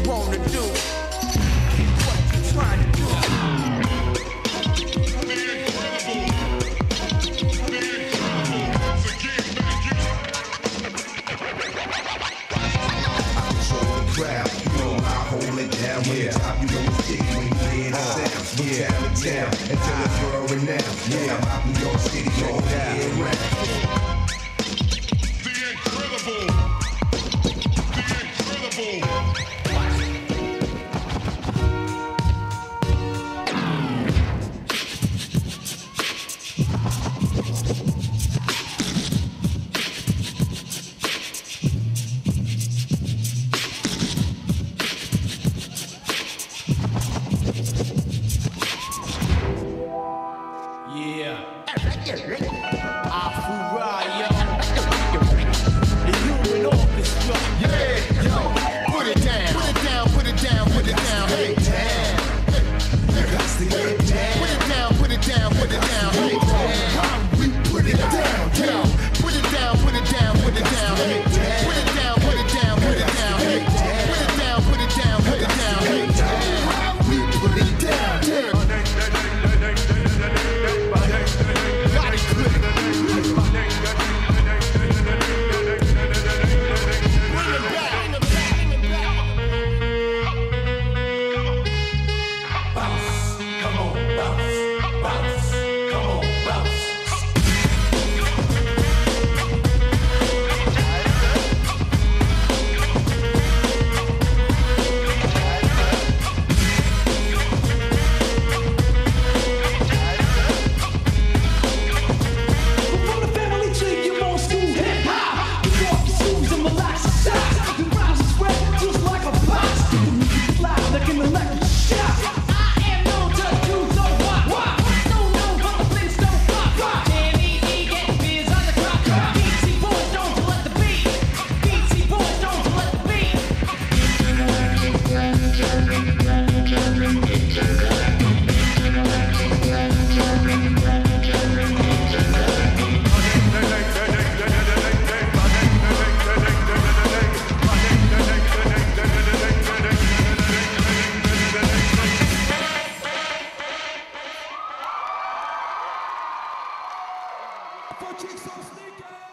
wanna do? What you trying to do? Crowd, you know I hold it down. When the top, you know it's big when you hear the sounds. From town to town, until it's world renowned. Yeah, I'm out in your city all year round. The incredible. For Jig Saw Sneakers!